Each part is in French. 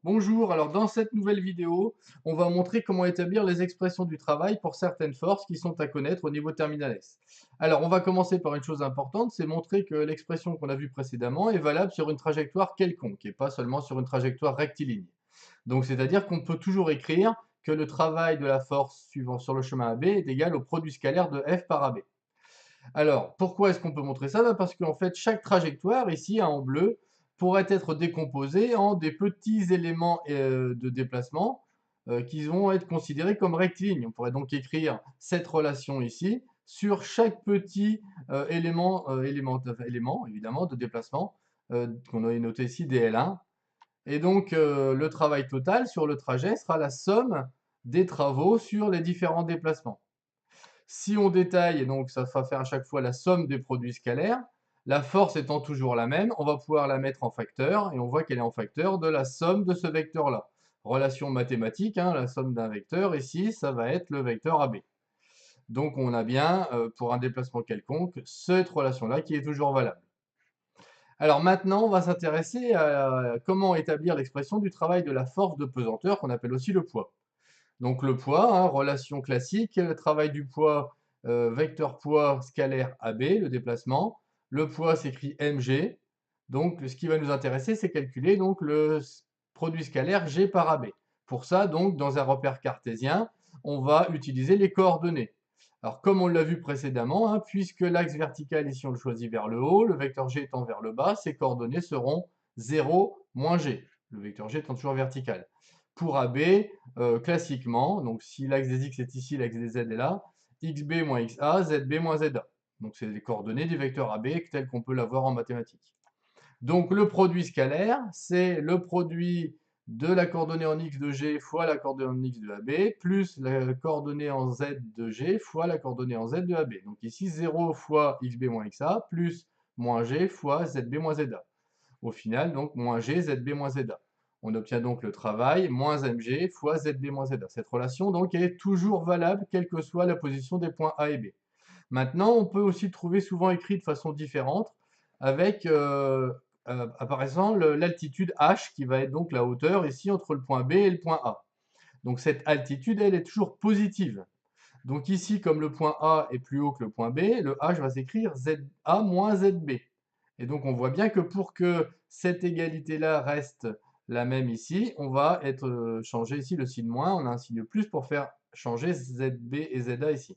Bonjour, alors dans cette nouvelle vidéo, on va montrer comment établir les expressions du travail pour certaines forces qui sont à connaître au niveau terminal S. Alors on va commencer par une chose importante, c'est montrer que l'expression qu'on a vue précédemment est valable sur une trajectoire quelconque et pas seulement sur une trajectoire rectiligne. Donc c'est-à-dire qu'on peut toujours écrire que le travail de la force suivant sur le chemin AB est égal au produit scalaire de F par AB. Alors, pourquoi est-ce qu'on peut montrer ça? Bah, parce qu'en fait, chaque trajectoire, ici, hein, en bleu, pourrait être décomposée en des petits éléments de déplacement qui vont être considérés comme rectilignes. On pourrait donc écrire cette relation ici sur chaque petit élément, évidemment, de déplacement qu'on a noté ici, DL1. Et donc, le travail total sur le trajet sera la somme des travaux sur les différents déplacements. Si on détaille, et donc ça va faire à chaque fois la somme des produits scalaires, la force étant toujours la même, on va pouvoir la mettre en facteur, et on voit qu'elle est en facteur de la somme de ce vecteur-là. Relation mathématique, hein, la somme d'un vecteur, ici, ça va être le vecteur AB. Donc on a bien, pour un déplacement quelconque, cette relation-là qui est toujours valable. Alors maintenant, on va s'intéresser à comment établir l'expression du travail de la force de pesanteur, qu'on appelle aussi le poids. Donc le poids, hein, relation classique, travail du poids, vecteur poids scalaire AB, le déplacement. Le poids s'écrit mg. Donc ce qui va nous intéresser, c'est calculer donc le produit scalaire g par AB. Pour ça, donc, dans un repère cartésien, on va utiliser les coordonnées. Alors comme on l'a vu précédemment, hein, puisque l'axe vertical ici on le choisit vers le haut, le vecteur g étant vers le bas, ses coordonnées seront 0, moins g, le vecteur g étant toujours vertical. Pour AB, classiquement, donc si l'axe des x est ici, l'axe des z est là, xb moins xa, zb moins za. Donc c'est les coordonnées du vecteur AB tel qu'on peut l'avoir en mathématiques. Donc le produit scalaire, c'est le produit de la coordonnée en x de g fois la coordonnée en x de AB, plus la coordonnée en z de g fois la coordonnée en z de AB. Donc ici 0 fois xb moins xa, plus moins g fois zb moins za. Au final, donc, moins G, ZB moins ZA. On obtient donc le travail, moins MG fois ZB moins ZA. Cette relation, donc, est toujours valable, quelle que soit la position des points A et B. Maintenant, on peut aussi le trouver souvent écrit de façon différente, avec, apparaissant l'altitude H, qui va être donc la hauteur, ici, entre le point B et le point A. Donc, cette altitude, elle est toujours positive. Donc ici, comme le point A est plus haut que le point B, le H va s'écrire ZA moins ZB. Et donc on voit bien que pour que cette égalité-là reste la même ici, on va changer ici le signe moins, on a un signe plus pour faire changer ZB et ZA ici.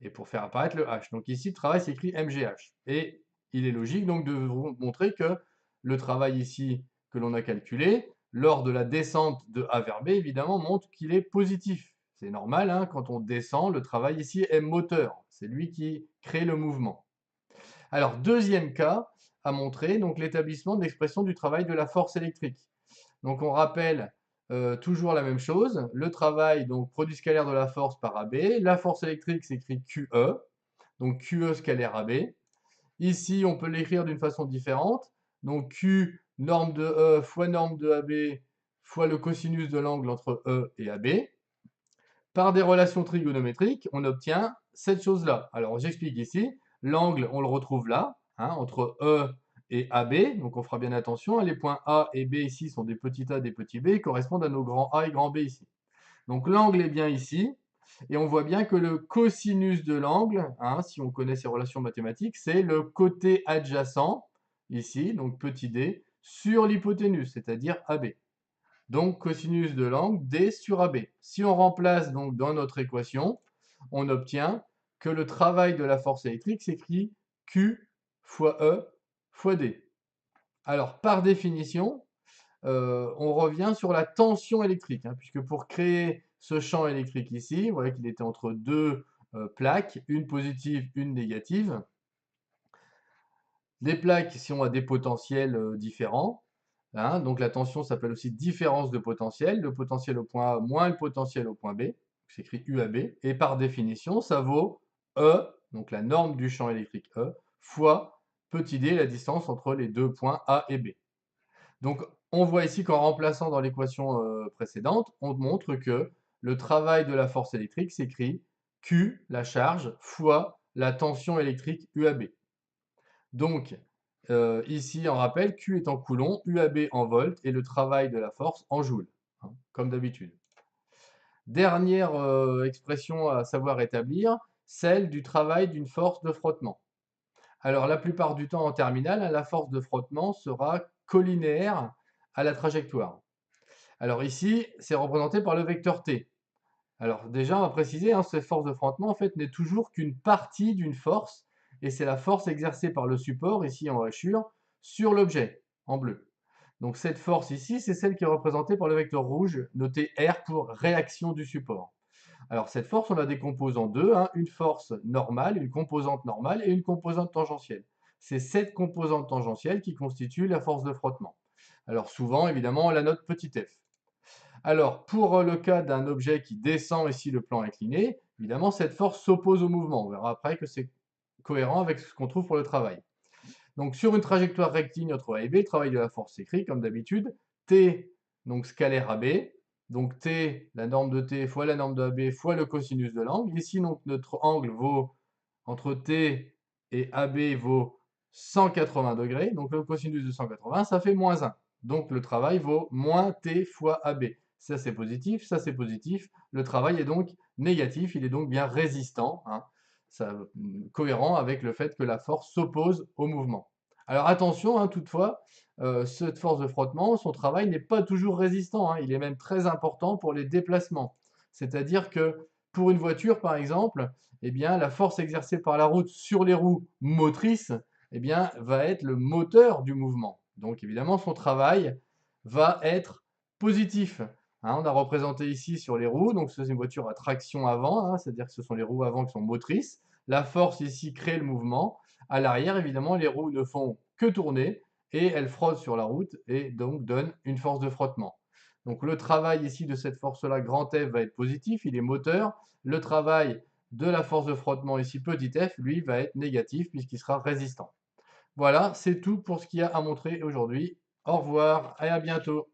Et pour faire apparaître le H. Donc ici, le travail s'écrit MGH. Et il est logique donc de vous montrer que le travail ici que l'on a calculé, lors de la descente de A vers B, évidemment, montre qu'il est positif. C'est normal, hein, quand on descend, le travail ici est moteur. C'est lui qui crée le mouvement. Alors, deuxième cas à montrer, donc l'établissement de l'expression du travail de la force électrique. Donc on rappelle toujours la même chose, le travail, donc produit scalaire de la force par AB, la force électrique s'écrit QE, donc QE scalaire AB. Ici, on peut l'écrire d'une façon différente, donc Q norme de E fois norme de AB fois le cosinus de l'angle entre E et AB. Par des relations trigonométriques, on obtient cette chose-là. Alors j'explique ici, l'angle, on le retrouve là, hein, entre E et AB, donc on fera bien attention, les points A et B ici sont des petits a, des petits b, ils correspondent à nos grands A et grands B ici. Donc l'angle est bien ici, et on voit bien que le cosinus de l'angle, hein, si on connaît ces relations mathématiques, c'est le côté adjacent, ici, donc petit d, sur l'hypoténuse, c'est-à-dire AB. Donc cosinus de l'angle D sur AB. Si on remplace donc dans notre équation, on obtient que le travail de la force électrique s'écrit Q fois E fois D. Alors par définition, on revient sur la tension électrique, hein, puisque pour créer ce champ électrique ici, vous voyez qu'il était entre deux plaques, une positive, une négative. Les plaques sont à des potentiels différents. Hein, donc la tension s'appelle aussi différence de potentiel. Le potentiel au point A moins le potentiel au point B. C'est écrit UAB. Et par définition, ça vaut E, donc la norme du champ électrique E, fois petit d, la distance entre les deux points A et B. Donc on voit ici qu'en remplaçant dans l'équation précédente, on montre que le travail de la force électrique s'écrit Q, la charge, fois la tension électrique UAB. Donc, Ici, en rappel, Q est en coulomb, UAB en volts et le travail de la force en joules, hein, comme d'habitude. Dernière expression à savoir établir, celle du travail d'une force de frottement. Alors, la plupart du temps en terminale, hein, la force de frottement sera collinéaire à la trajectoire. Alors ici, c'est représenté par le vecteur T. Alors déjà, on va préciser, hein, cette force de frottement en fait n'est toujours qu'une partie d'une force, et c'est la force exercée par le support, ici en hachure, sur l'objet, en bleu. Donc cette force ici, c'est celle qui est représentée par le vecteur rouge, noté R pour réaction du support. Alors cette force, on la décompose en deux, hein, une force normale, une composante normale et une composante tangentielle. C'est cette composante tangentielle qui constitue la force de frottement. Alors souvent, évidemment, on la note petit f. Alors, pour le cas d'un objet qui descend ici le plan incliné, évidemment, cette force s'oppose au mouvement. On verra après que c'est cohérent avec ce qu'on trouve pour le travail. Donc, sur une trajectoire rectiligne entre A et B, le travail de la force s'écrit comme d'habitude. T, donc scalaire AB. Donc, T, la norme de T fois la norme de AB fois le cosinus de l'angle. Ici, donc, notre angle vaut, entre T et AB, vaut 180 degrés. Donc, le cosinus de 180, ça fait moins 1. Donc, le travail vaut moins T fois AB. Ça, c'est positif, ça, c'est positif. Le travail est donc négatif, il est donc bien résistant, hein, ça, cohérent avec le fait que la force s'oppose au mouvement. Alors attention, hein, toutefois, cette force de frottement, son travail n'est pas toujours résistant, hein, il est même très important pour les déplacements. C'est-à-dire que pour une voiture, par exemple, eh bien, la force exercée par la route sur les roues motrices, eh bien, va être le moteur du mouvement. Donc évidemment, son travail va être positif. Hein, on a représenté ici sur les roues, donc c'est une voiture à traction avant, hein, c'est-à-dire que ce sont les roues avant qui sont motrices. La force ici crée le mouvement. À l'arrière, évidemment, les roues ne font que tourner et elles frottent sur la route et donc donnent une force de frottement. Donc le travail ici de cette force-là, grand F, va être positif, il est moteur. Le travail de la force de frottement ici, petit f, lui, va être négatif puisqu'il sera résistant. Voilà, c'est tout pour ce qu'il y a à montrer aujourd'hui. Au revoir et à bientôt.